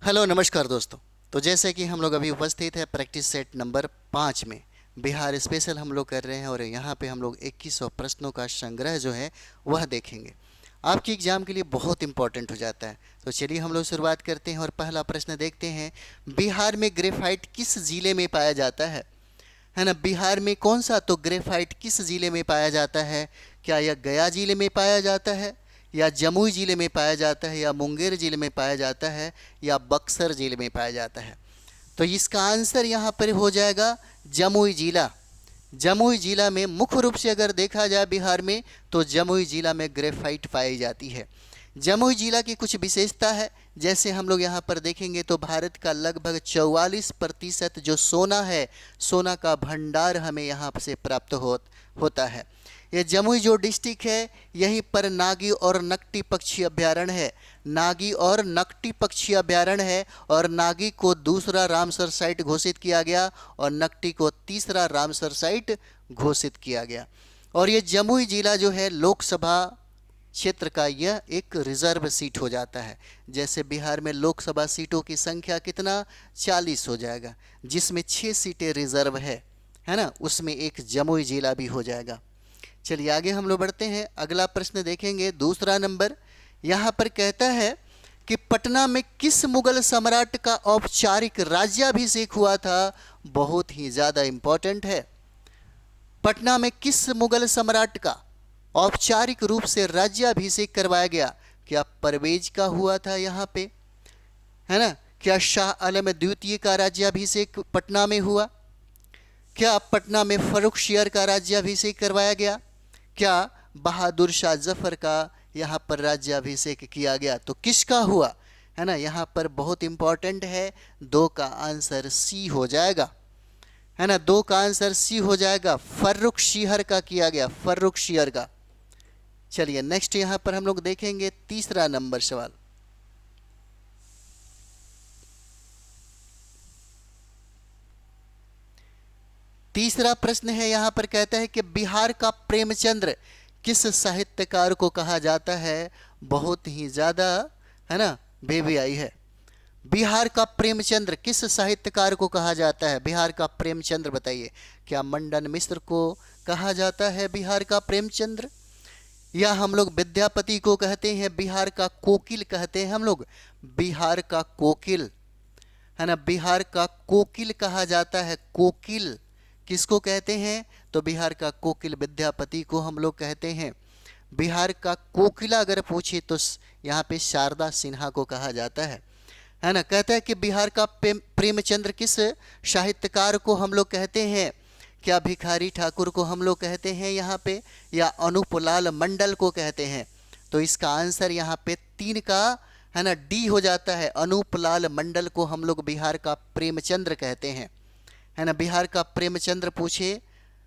Hello नमस्कार दोस्तों। तो जैसे कि हम लोग अभी उपस्थित है प्रैक्टिस सेट नंबर 5 में बिहार स्पेशल हम लोग कर रहे हैं और यहाँ पे हम लोग 2100 प्रश्नों का संग्रह जो है वह देखेंगे। आपकी एग्जाम के लिए बहुत इंपॉर्टेंट हो जाता है। तो चलिए हम लोग शुरुआत करते हैं और पहला प्रश्न देखते हैं। बिहार में ग्रेफाइट किस जिले में पाया जाता है ना। बिहार में कौन सा, तो ग्रेफाइट किस जिले में पाया जाता है? क्या यह गया जिले में पाया जाता है, या जमुई जिले में पाया जाता है, या मुंगेर जिले में पाया जाता है, या बक्सर जिले में पाया जाता है? तो इसका आंसर यहाँ पर हो जाएगा जमुई जिला। जमुई जिला में मुख्य रूप से अगर देखा जाए बिहार में, तो जमुई जिला में ग्रेफाइट पाई जाती है। जमुई जिला की कुछ विशेषता है, जैसे हम लोग यहाँ पर देखेंगे तो भारत का लगभग 44% जो सोना है, सोना का भंडार हमें यहाँ से प्राप्त होता है। ये जमुई जो डिस्ट्रिक्ट है, यहीं पर नागी और नकटी पक्षी अभ्यारण्य है। नागी और नकटी पक्षी अभ्यारण्य है, और नागी को दूसरा रामसर साइट घोषित किया गया और नकटी को तीसरा रामसर साइट घोषित किया गया। और ये जमुई जिला जो है लोकसभा क्षेत्र का यह एक रिजर्व सीट हो जाता है। जैसे बिहार में लोकसभा सीटों की संख्या कितना 40 हो जाएगा, जिसमें 6 सीटें रिजर्व है ना, उसमें एक जमुई जिला भी हो जाएगा। चलिए आगे हम लोग बढ़ते हैं, अगला प्रश्न देखेंगे। दूसरा नंबर यहाँ पर कहता है कि पटना में किस मुगल सम्राट का औपचारिक राज्याभिषेक हुआ था? बहुत ही ज़्यादा इंपॉर्टेंट है। पटना में किस मुगल सम्राट का औपचारिक रूप से राज्याभिषेक करवाया गया? क्या परवेज का हुआ था यहाँ पे, है ना? क्या शाह आलम द्वितीय का राज्याभिषेक पटना में हुआ? क्या पटना में फर्रुखशियर का राज्याभिषेक करवाया गया? क्या बहादुर शाह जफर का यहाँ पर राज्याभिषेक किया गया? तो किसका हुआ, है ना? यहाँ पर बहुत इंपॉर्टेंट है, 2 का आंसर सी हो जाएगा, है ना। 2 का आंसर सी हो जाएगा, फर्रुखशियर का किया गया, फर्रुखशियर का। चलिए नेक्स्ट यहाँ पर हम लोग देखेंगे तीसरा नंबर सवाल। तीसरा प्रश्न है, यहाँ पर कहता है कि बिहार का प्रेमचंद्र किस साहित्यकार को कहा जाता है? बहुत ही ज़्यादा, है ना, बेबीआई है। बिहार का प्रेमचंद्र किस साहित्यकार को कहा जाता है? बिहार का प्रेमचंद्र बताइए। क्या मंडन मिश्र को कहा जाता है बिहार का प्रेमचंद्र, या हम लोग विद्यापति को कहते हैं बिहार का कोकिल कहते हैं हम लोग, बिहार का कोकिल, है ना? बिहार का कोकिल कहा जाता है। कोकिल किसको कहते हैं? तो बिहार का कोकिल विद्यापति को हम लोग कहते हैं। बिहार का कोकिला अगर पूछे तो यहाँ पे शारदा सिन्हा को कहा जाता है ना। कहता है कि बिहार का प्रेमचंद्र किस साहित्यकार को हम लोग कहते हैं? क्या भिखारी ठाकुर को हम लोग कहते हैं यहाँ पे, या अनूपलाल मंडल को कहते हैं? तो इसका आंसर यहाँ पे 3 का, है ना, डी हो जाता है। अनूपलाल मंडल को हम लोग बिहार का प्रेमचंद्र कहते हैं, है ना। बिहार का प्रेमचंद्र पूछे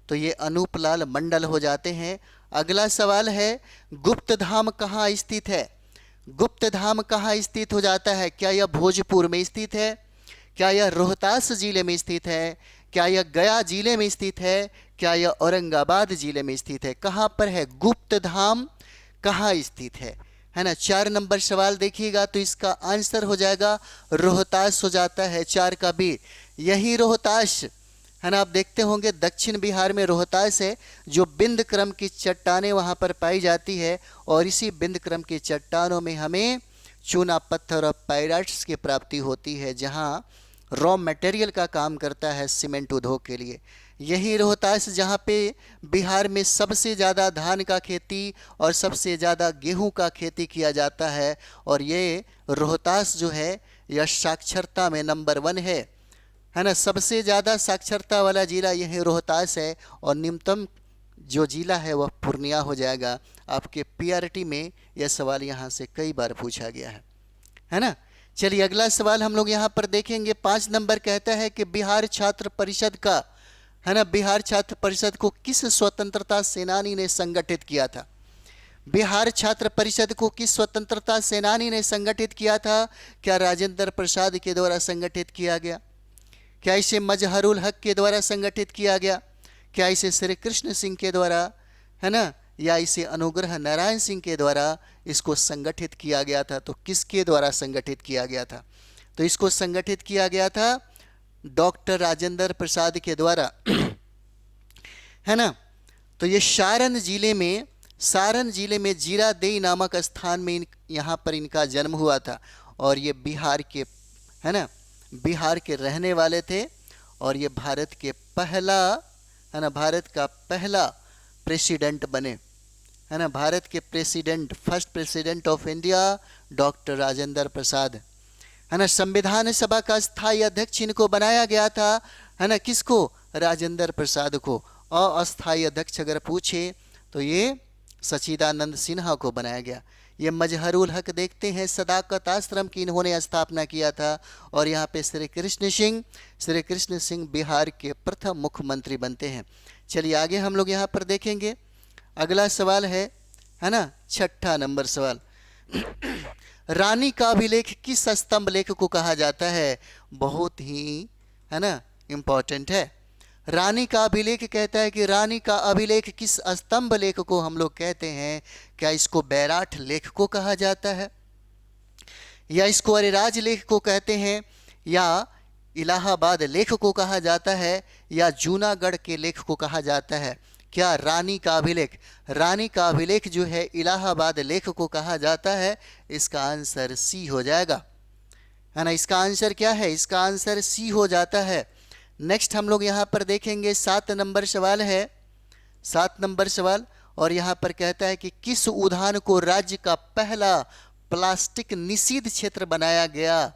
तो ये अनूपलाल मंडल हो जाते हैं। अगला सवाल है, गुप्तधाम कहाँ स्थित है? गुप्तधाम कहाँ स्थित हो जाता है? क्या यह भोजपुर में स्थित है? क्या यह रोहतास जिले में स्थित है? क्या यह गया जिले में स्थित है? क्या यह औरंगाबाद जिले में स्थित है? कहाँ पर है गुप्तधाम, कहाँ स्थित है ना। 4 नंबर सवाल देखिएगा तो इसका आंसर हो जाएगा रोहतास हो जाता है, 4 का बी। यही रोहतास, है ना, आप देखते होंगे दक्षिण बिहार में रोहतास है, जो बिंद क्रम की चट्टानें वहाँ पर पाई जाती है, और इसी बिंद क्रम की चट्टानों में हमें चूना पत्थर और पाइराइट्स की प्राप्ति होती है, जहाँ रॉ मटेरियल का काम करता है सीमेंट उद्योग के लिए। यही रोहतास जहाँ पे बिहार में सबसे ज़्यादा धान का खेती और सबसे ज़्यादा गेहूं का खेती किया जाता है, और ये रोहतास जो है यह साक्षरता में नंबर 1 है ना। सबसे ज़्यादा साक्षरता वाला जिला यही रोहतास है, और निम्नतम जो जिला है वह पूर्णिया हो जाएगा। आपके पीआरटी में यह सवाल यहाँ से कई बार पूछा गया है ना। चलिए अगला सवाल हम लोग यहाँ पर देखेंगे। 5 नंबर कहता है कि बिहार छात्र परिषद का, है ना, बिहार छात्र परिषद को किस स्वतंत्रता सेनानी ने संगठित किया था? बिहार छात्र परिषद को किस स्वतंत्रता सेनानी ने संगठित किया था? क्या राजेंद्र प्रसाद के द्वारा संगठित किया गया? क्या इसे मजहरुल हक के द्वारा संगठित किया गया? क्या इसे श्री कृष्ण सिंह के द्वारा, है ना, या इसे अनुग्रह नारायण सिंह के द्वारा इसको संगठित किया गया था? तो किसके द्वारा संगठित किया गया था? तो इसको संगठित किया गया था डॉक्टर राजेंद्र प्रसाद के द्वारा, है ना। तो ये सारण जिले में जीरादेई नामक स्थान में यहाँ पर इनका जन्म हुआ था। और ये बिहार के, है ना, बिहार के रहने वाले थे। और ये भारत के पहला, है ना, भारत का पहला प्रेसिडेंट बने, है ना, भारत के president, first president of India doctor Rajendra Prasad, है ना। संविधान सभा का स्थायी अध्यक्ष इनको बनाया गया था, है ना, किसको, राजेंद्र प्रसाद को। अस्थायी अध्यक्ष अगर पूछे तो ये सच्चिदानंद सिन्हा को बनाया गया। ये मजहरुल हक देखते हैं, सदाकत आश्रम की इन्होंने स्थापना किया था। और यहाँ पे श्री कृष्ण सिंह बिहार के प्रथम मुख्यमंत्री बनते हैं। चलिए आगे हम लोग यहाँ पर देखेंगे। अगला सवाल है ना, 6ठा नंबर सवाल। रानी का अभिलेख किस स्तंभ लेख को कहा जाता है? बहुत ही, है ना, इम्पोर्टेंट है। रानी का अभिलेख कहता है कि रानी का अभिलेख किस स्तंभ लेख को हम लोग कहते हैं? क्या इसको बैराठ लेख को कहा जाता है, या इसको अरिराज लेख को कहते हैं, या इलाहाबाद लेख को कहा जाता है, या जूनागढ़ के लेख को कहा जाता है? क्या रानी का अभिलेख जो है इलाहाबाद लेख को कहा जाता है? इसका आंसर सी हो जाएगा, है ना। इसका आंसर क्या है? इसका आंसर सी हो जाता है। नेक्स्ट हम लोग यहाँ पर देखेंगे 7 नंबर सवाल है, 7 नंबर सवाल। और यहाँ पर कहता है कि किस उद्यान को राज्य का पहला प्लास्टिक निषिद्ध क्षेत्र बनाया गया,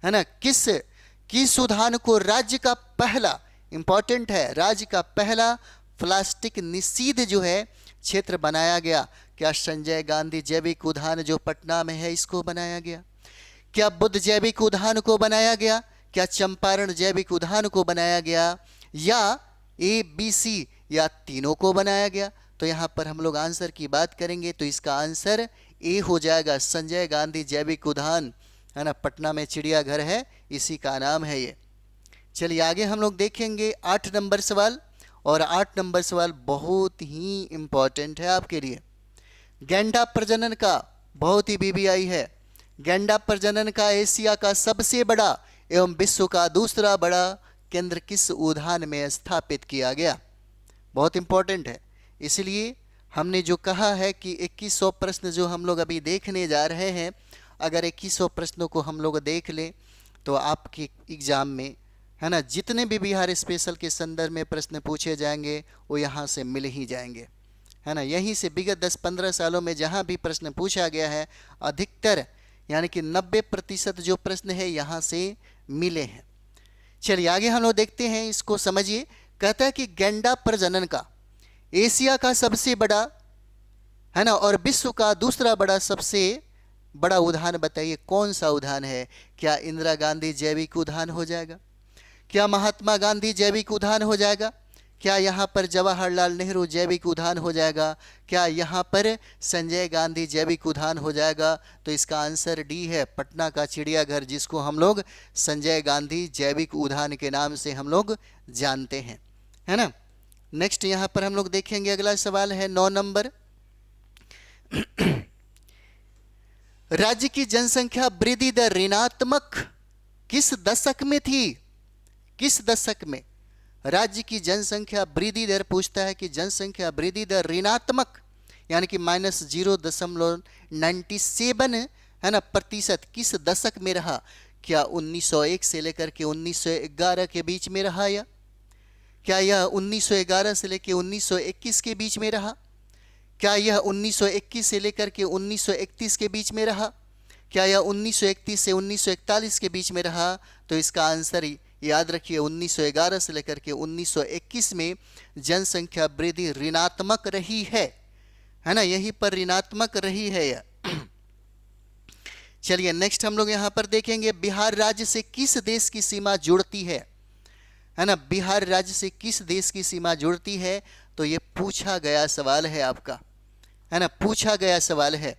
है ना। किस उद्यान को राज्य का पहला, इंपॉर्टेंट है, राज्य का पहला प्लास्टिक निषिद्ध जो है क्षेत्र बनाया गया? क्या संजय गांधी जैविक उद्यान जो पटना में है इसको बनाया गया? क्या बुद्ध जैविक उद्यान को बनाया गया? क्या चंपारण जैविक उद्यान को बनाया गया? या ABC या तीनों को बनाया गया? तो यहाँ पर हम लोग आंसर की बात करेंगे तो इसका आंसर ए हो जाएगा, संजय गांधी जैविक उद्यान, है ना, पटना में चिड़ियाघर है, इसी का नाम है ये। चलिए आगे हम लोग देखेंगे 8 नंबर सवाल। और 8 नंबर सवाल बहुत ही इम्पोर्टेंट है आपके लिए। गैंडा प्रजनन का, बहुत ही BBI है, गैंडा प्रजनन का एशिया का सबसे बड़ा एवं विश्व का दूसरा बड़ा केंद्र किस उद्यान में स्थापित किया गया? बहुत इंपॉर्टेंट है। इसलिए हमने जो कहा है कि 2100 प्रश्न जो हम लोग अभी देखने जा रहे हैं, अगर 2100 प्रश्नों को हम लोग देख लें तो आपके एग्जाम में, है ना, जितने भी बिहार स्पेशल के संदर्भ में प्रश्न पूछे जाएंगे वो यहाँ से मिल ही जाएंगे, है ना। यहीं से विगत 10-15 सालों में जहाँ भी प्रश्न पूछा गया है, अधिकतर यानी कि 90% जो प्रश्न है यहाँ से मिले हैं। चलिए आगे हम लोग देखते हैं, इसको समझिए। कहता है कि गैंडा प्रजनन का एशिया का सबसे बड़ा, है ना, और विश्व का दूसरा बड़ा सबसे बड़ा उद्यान बताइए कौन सा उद्यान है? क्या इंदिरा गांधी जैविक उद्यान हो जाएगा? क्या महात्मा गांधी जैविक उद्यान हो जाएगा? क्या यहाँ पर जवाहरलाल नेहरू जैविक उद्यान हो जाएगा? क्या यहाँ पर संजय गांधी जैविक उद्यान हो जाएगा? तो इसका आंसर डी है, पटना का चिड़ियाघर, जिसको हम लोग संजय गांधी जैविक उद्यान के नाम से हम लोग जानते हैं, है ना। नेक्स्ट यहाँ पर हम लोग देखेंगे, अगला सवाल है 9 नंबर। राज्य की जनसंख्या वृद्धि दर ऋणात्मक किस दशक में थी? किस दशक में राज्य की जनसंख्या वृद्धि दर, पूछता है कि जनसंख्या वृद्धि दर ऋणात्मक यानी कि -0.97, है ना, प्रतिशत किस दशक में रहा? क्या 1901 से लेकर के 1911 के बीच में रहा, या क्या यह 1911 से लेकर 1921 के बीच में रहा? क्या यह 1921 से लेकर के 1931 के बीच में रहा? क्या यह 1931 से 1941 के बीच में रहा? तो इसका आंसर याद रखिए, 1911 से लेकर के 1921 में जनसंख्या वृद्धि ऋणात्मक रही है ना, यहीं पर ऋणात्मक रही है यह। चलिए नेक्स्ट हम लोग यहाँ पर देखेंगे, बिहार राज्य से किस देश की सीमा जुड़ती है ना, बिहार राज्य से किस देश की सीमा जुड़ती है? तो ये पूछा गया सवाल है आपका, है ना, पूछा गया सवाल है।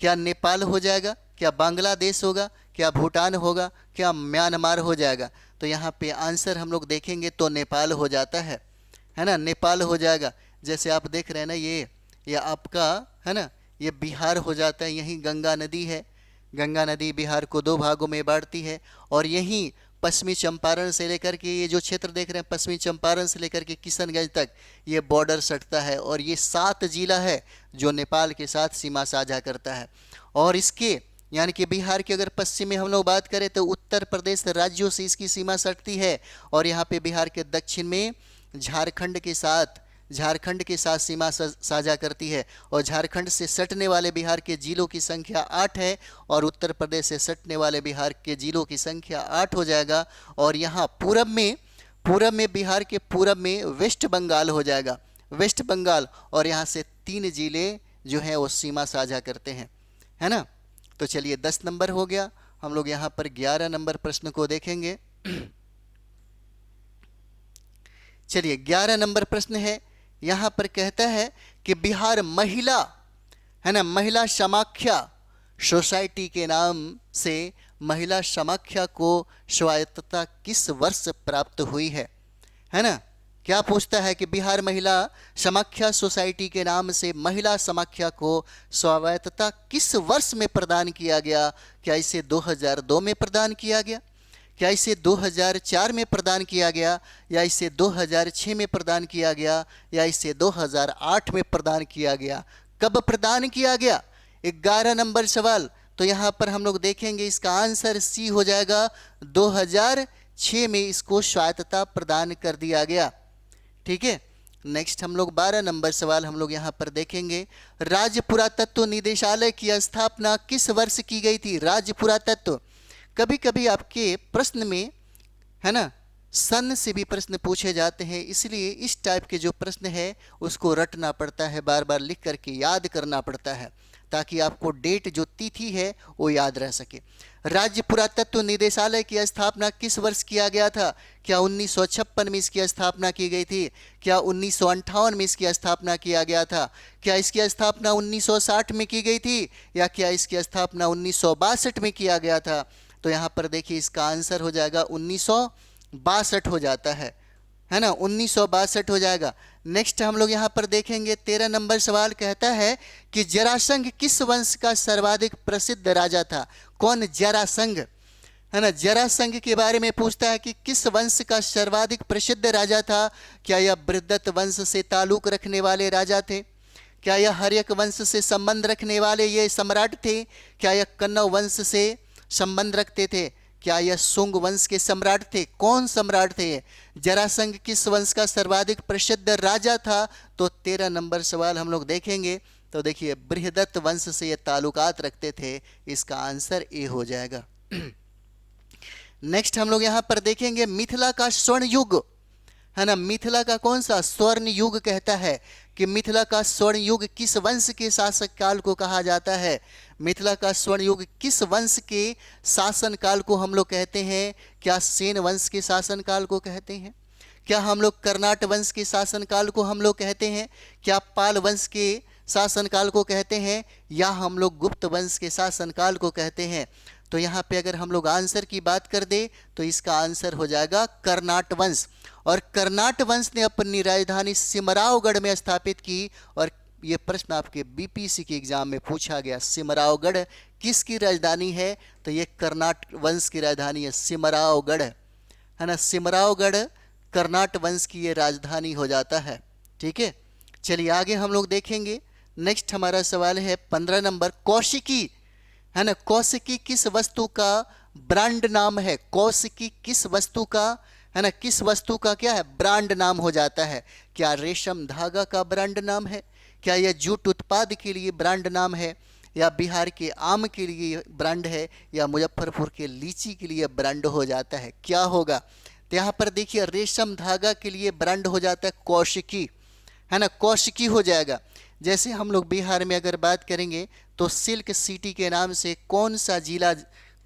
क्या नेपाल हो जाएगा? क्या बांग्लादेश होगा? क्या भूटान होगा? क्या म्यांमार हो जाएगा? तो यहाँ पे आंसर हम लोग देखेंगे तो नेपाल हो जाता है ना, नेपाल हो जाएगा। जैसे आप देख रहे हैं ना, ये आपका, है ना, ये बिहार हो जाता है, यहीं गंगा नदी है, गंगा नदी बिहार को दो भागों में बांटती है और यहीं पश्चिमी चंपारण से लेकर के ये जो क्षेत्र देख रहे हैं, पश्चिमी चंपारण से लेकर के किशनगंज तक ये बॉर्डर सटता है और ये 7 जिला है जो नेपाल के साथ सीमा साझा करता है। और इसके यानी कि बिहार की अगर पश्चिम में हम लोग बात करें तो उत्तर प्रदेश राज्यों से इसकी सीमा सटती है और यहाँ पे बिहार के दक्षिण में झारखंड के साथ सीमा साझा करती है और झारखंड से सटने वाले बिहार के जिलों की संख्या 8 है और उत्तर प्रदेश से सटने वाले बिहार के जिलों की संख्या 8 हो जाएगा। और यहाँ पूरब में बिहार के पूरब में वेस्ट बंगाल हो जाएगा, वेस्ट बंगाल, और यहाँ से 3 जिले जो हैं वो सीमा साझा करते हैं, है ना। तो चलिए 10 नंबर हो गया। हम लोग यहाँ पर 11 नंबर प्रश्न को देखेंगे। चलिए 11 नंबर प्रश्न है, यहाँ पर कहता है कि बिहार महिला, है ना, महिला समाख्या सोसाइटी के नाम से महिला समाख्या को स्वायत्तता किस वर्ष प्राप्त हुई है ना। क्या पूछता है कि बिहार महिला समाख्या सोसाइटी के नाम से महिला समाख्या को स्वायत्तता किस वर्ष में प्रदान किया गया। क्या इसे 2002 में प्रदान किया गया, क्या इसे 2004 में प्रदान किया गया, या इसे 2006 में प्रदान किया गया, या इसे 2008 में प्रदान किया गया। कब प्रदान किया गया? 11 नंबर सवाल। तो यहाँ पर हम लोग देखेंगे इसका आंसर सी हो जाएगा, 2006 में इसको स्वायत्तता प्रदान कर दिया गया। ठीक है। नेक्स्ट हम लोग 12 नंबर सवाल हम लोग यहाँ पर देखेंगे। राज्य पुरातत्व निदेशालय की स्थापना किस वर्ष की गई थी? राज्य पुरातत्व, कभी कभी आपके प्रश्न में, है ना, सन से भी प्रश्न पूछे जाते हैं, इसलिए इस टाइप के जो प्रश्न है उसको रटना पड़ता है, बार बार लिख करके याद करना पड़ता है ताकि आपको डेट जो तिथि है वो याद रह सके। राज्य पुरातत्व निदेशालय की स्थापना किस वर्ष किया गया था? क्या 1956 में इसकी स्थापना की गई थी? क्या 1958 में इसकी स्थापना किया गया था? क्या इसकी स्थापना 1960 में की गई थी, या क्या इसकी स्थापना 1962 में किया गया था? तो यहाँ पर देखिए इसका आंसर हो जाएगा 1962 हो जाता है ना, 1962 हो जाएगा। नेक्स्ट हम लोग यहाँ पर देखेंगे 13 नंबर सवाल कहता है कि जरासंध किस वंश का सर्वाधिक प्रसिद्ध राजा था? कौन? जरासंध, है ना। जरासंध के बारे में पूछता है कि किस वंश का सर्वाधिक प्रसिद्ध राजा था। क्या यह बृहद्रथ वंश से ताल्लुक रखने वाले राजा थे? क्या यह हर्यक वंश से संबंध रखने वाले ये सम्राट थे? क्या यह कन्नौ वंश से संबंध रखते थे? क्या यह सुंग वंश के सम्राट थे? कौन सम्राट थे? जरासंध किस वंश का सर्वाधिक प्रसिद्ध राजा था? तो 13 नंबर सवाल हम लोग देखेंगे तो देखिए बृहद्रथ वंश से ये ताल्लुकात रखते थे, इसका आंसर ए हो जाएगा। नेक्स्ट हम लोग यहाँ पर देखेंगे मिथिला का स्वर्ण युग, है ना। मिथिला का कौन सा स्वर्ण युग कहता है कि मिथिला का स्वर्ण युग किस वंश के शासक काल को कहा जाता है? मिथिला का स्वर्ण युग किस वंश के शासन काल को हम लोग कहते हैं? क्या सेन वंश के शासन काल को कहते हैं? क्या हम लोग कर्नाट वंश के शासन काल को हम लोग कहते हैं? क्या पाल वंश के शासन काल को कहते हैं, या हम लोग गुप्त वंश के शासन काल को कहते हैं? तो यहाँ पे अगर हम लोग आंसर की बात कर दे तो इसका आंसर हो जाएगा कर्नाट वंश। और कर्नाट वंश ने अपनी राजधानी सिमरावगढ़ में स्थापित की। और ये प्रश्न आपके बीपीसी के एग्जाम में पूछा गया, सिमरावगढ़ किसकी राजधानी है? तो ये कर्नाट वंश की राजधानी है, सिमरावगढ़, है ना। सिमरावगढ़ कर्नाट वंश की ये राजधानी हो जाता है। ठीक है। चलिए आगे हम लोग देखेंगे। नेक्स्ट हमारा सवाल है 15 नंबर, कौशिकी, है ना। कौशिकी किस वस्तु का ब्रांड नाम है? कौशिकी किस वस्तु का, है ना, किस वस्तु का क्या है? ब्रांड नाम हो जाता है। क्या रेशम धागा का ब्रांड नाम है? क्या यह जूट उत्पाद के लिए ब्रांड नाम है, या बिहार के आम के लिए ब्रांड है, या मुजफ्फरपुर के लीची के लिए ब्रांड हो जाता है? क्या होगा? तो यहाँ पर देखिए रेशम धागा के लिए ब्रांड हो जाता है कौशिकी, है ना, कौशिकी हो जाएगा। जैसे हम लोग बिहार में अगर बात करेंगे तो सिल्क सिटी के नाम से कौन सा जिला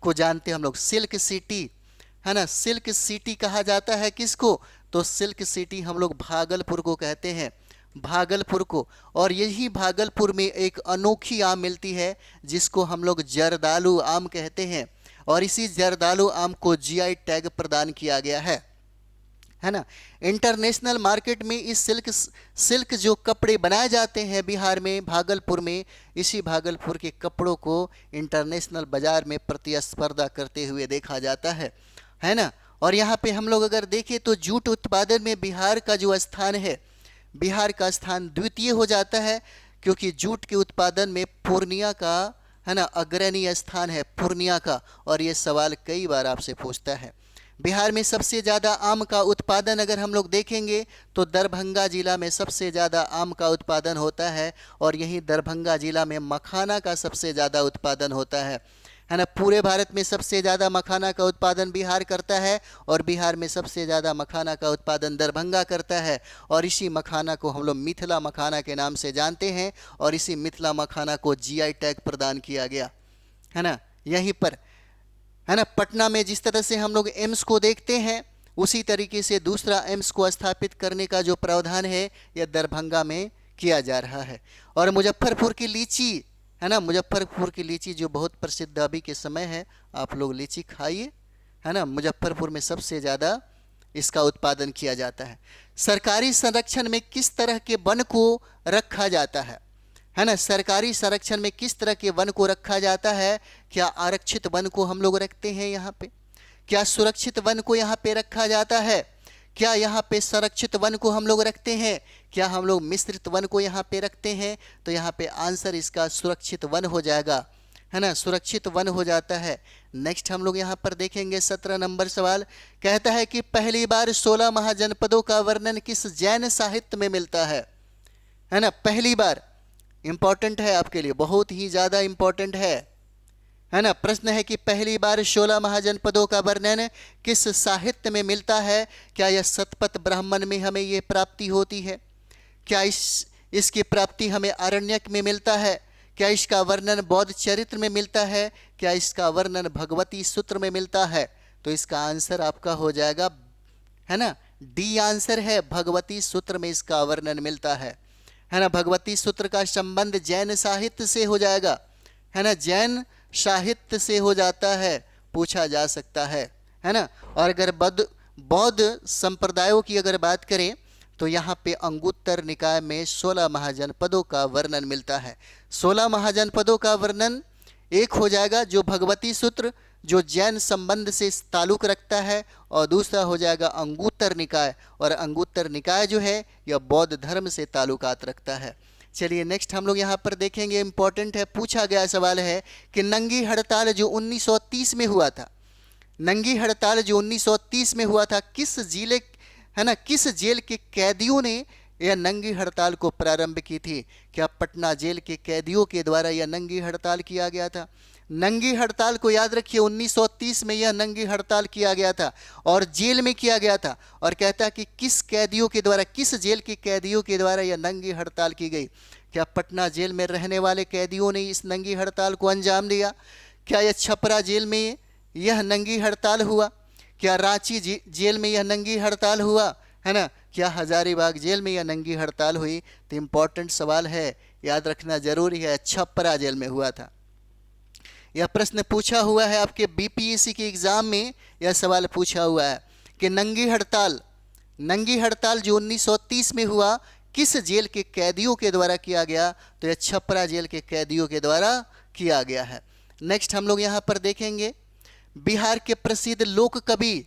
को जानते हैं हम लोग? सिल्क सिटी, है ना। सिल्क सिटी कहा जाता है किसको? तो सिल्क सिटी हम लोग भागलपुर को कहते हैं, भागलपुर को। और यही भागलपुर में एक अनोखी आम मिलती है जिसको हम लोग जर्दालू आम कहते हैं, और इसी जर्दालू आम को जीआई टैग प्रदान किया गया है। है ना। इंटरनेशनल मार्केट में इस सिल्क जो कपड़े बनाए जाते हैं बिहार में, भागलपुर में, इसी भागलपुर के कपड़ों को इंटरनेशनल बाजार में प्रतिस्पर्धा करते हुए देखा जाता है ना। और यहाँ पे हम लोग अगर देखें तो जूट उत्पादन में बिहार का जो स्थान है, बिहार का स्थान द्वितीय हो जाता है, क्योंकि जूट के उत्पादन में पूर्णिया का, है ना, अग्रणी स्थान है पूर्णिया का। और ये सवाल कई बार आपसे पूछता है। बिहार में सबसे ज़्यादा आम का उत्पादन अगर हम लोग देखेंगे तो दरभंगा जिला में सबसे ज़्यादा आम का उत्पादन होता है, और यहीं दरभंगा जिला में मखाना का सबसे ज़्यादा उत्पादन होता है ना। पूरे भारत में सबसे ज़्यादा मखाना का उत्पादन बिहार करता है, और बिहार में सबसे ज़्यादा मखाना का उत्पादन दरभंगा करता है। और इसी मखाना को हम लोग मिथिला मखाना के नाम से जानते हैं, और इसी मिथिला मखाना को जीआई टैग प्रदान किया गया, है ना। यहीं पर, है ना, पटना में जिस तरह से हम लोग एम्स को देखते हैं, उसी तरीके से दूसरा एम्स को स्थापित करने का जो प्रावधान है यह दरभंगा में किया जा रहा है। और मुजफ्फरपुर की लीची, है ना, मुजफ्फरपुर की लीची जो बहुत प्रसिद्ध अभी के समय है, आप लोग लीची खाइए, है ना। मुजफ्फरपुर में सबसे ज़्यादा इसका उत्पादन किया जाता है। सरकारी संरक्षण में किस तरह के वन को रखा जाता है ना। सरकारी संरक्षण में किस तरह के वन को रखा जाता है? क्या आरक्षित वन को हम लोग रखते हैं यहाँ पे? क्या सुरक्षित वन को यहाँ पे रखा जाता है? क्या यहाँ पे संरक्षित वन को हम लोग रखते हैं? क्या हम लोग मिश्रित वन को यहाँ पे रखते हैं? तो यहाँ पे आंसर इसका सुरक्षित वन हो जाएगा, है ना, सुरक्षित वन हो जाता है। नेक्स्ट हम लोग यहाँ पर देखेंगे 17 नंबर सवाल कहता है कि पहली बार 16 महाजनपदों का वर्णन किस जैन साहित्य में मिलता है ना। पहली बार इंपॉर्टेंट है आपके लिए, बहुत ही ज़्यादा इंपॉर्टेंट है ना। प्रश्न है कि पहली बार 16 महाजनपदों का वर्णन किस साहित्य में मिलता है? क्या यह शतपथ ब्राह्मण में हमें ये प्राप्ति होती है? क्या इसकी प्राप्ति हमें आरण्यक में मिलता है? क्या इसका वर्णन बौद्ध चरित्र में मिलता है? क्या इसका वर्णन भगवती सूत्र में मिलता है? तो इसका आंसर आपका हो जाएगा, है ना, डी आंसर है, भगवती सूत्र में इसका वर्णन मिलता है ना। भगवती सूत्र का संबंध जैन साहित्य से हो जाएगा, है ना, जैन साहित्य से हो जाता है, पूछा जा सकता है ना। और अगर बौद्ध संप्रदायों की अगर बात करें तो यहाँ पे अंगुत्तर निकाय में 16 महाजनपदों का वर्णन मिलता है। 16 महाजनपदों का वर्णन एक हो जाएगा जो भगवती सूत्र, जो जैन संबंध से ताल्लुक रखता है, और दूसरा हो जाएगा अंगुत्तर निकाय, और अंगुत्तर निकाय जो है यह बौद्ध धर्म से ताल्लुकात रखता है। चलिए नेक्स्ट हम लोग यहाँ पर देखेंगे, इंपॉर्टेंट है, पूछा गया सवाल है कि नंगी हड़ताल जो 1930 में हुआ था, नंगी हड़ताल जो 1930 में हुआ था, किस जिले, है ना, किस जेल के कैदियों ने यह नंगी हड़ताल को प्रारंभ की थी? क्या पटना जेल के कैदियों के द्वारा यह नंगी हड़ताल किया गया था? नंगी हड़ताल को याद रखिए, 1930 में यह नंगी हड़ताल किया गया था और जेल में किया गया था। और कहता है कि किस कैदियों के द्वारा, किस जेल के कैदियों के द्वारा यह नंगी हड़ताल की गई? क्या पटना जेल में रहने वाले कैदियों ने इस नंगी हड़ताल को अंजाम दिया? क्या यह छपरा जेल में यह नंगी हड़ताल हुआ? क्या रांची जेल में यह नंगी हड़ताल हुआ, है ना? क्या हजारीबाग जेल में यह नंगी हड़ताल हुई? तो इम्पोर्टेंट सवाल है, याद रखना जरूरी है, छपरा जेल में हुआ था। यह प्रश्न पूछा हुआ है आपके बीपीएससी के एग्जाम में, यह सवाल पूछा हुआ है कि नंगी हड़ताल जो 1930 में हुआ किस जेल के कैदियों के द्वारा किया गया? तो यह छपरा जेल के कैदियों के द्वारा किया गया है। नेक्स्ट हम लोग यहाँ पर देखेंगे बिहार के प्रसिद्ध लोक कवि,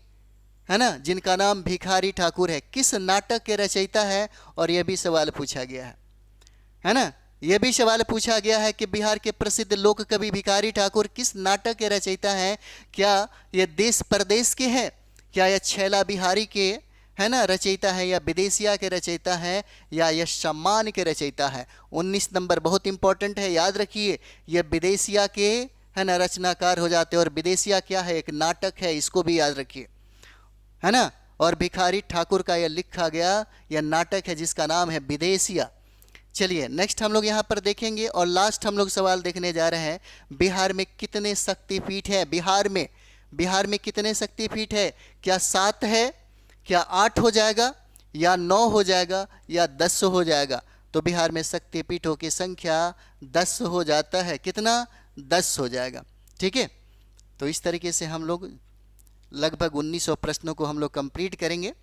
है ना, जिनका नाम भिखारी ठाकुर है, किस नाटक के रचयिता है? और यह भी सवाल पूछा गया है ना, यह भी सवाल पूछा गया है कि बिहार के प्रसिद्ध लोक कवि भिखारी ठाकुर किस नाटक के रचयिता हैं? क्या यह देश परदेश के हैं? क्या यह छैला बिहारी के, है ना, रचयिता है, या विदेशिया के रचयिता है, या यह सम्मान के रचयिता है? 19 नंबर बहुत इंपॉर्टेंट है, याद रखिए, यह विदेशिया के, है ना, रचनाकार हो जाते हैं। और विदेशिया क्या है? एक नाटक है, इसको भी याद रखिए, है ना। और भिखारी ठाकुर का यह लिखा गया यह नाटक है जिसका नाम है विदेशिया। चलिए नेक्स्ट हम लोग यहाँ पर देखेंगे और लास्ट हम लोग सवाल देखने जा रहे हैं, बिहार में कितने शक्तिपीठ हैं? बिहार में कितने शक्तिपीठ है? क्या 7 है, क्या 8 हो जाएगा, या 9 हो जाएगा, या 10 हो जाएगा? तो बिहार में शक्तिपीठों की संख्या 10 हो जाता है। कितना? 10 हो जाएगा। ठीक है, तो इस तरीके से हम लोग लगभग 1900 प्रश्नों को हम लोग कंप्लीट करेंगे।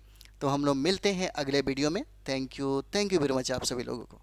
तो हम लोग मिलते हैं अगले वीडियो में। थैंक यू वेरी मच आप सभी लोगों को।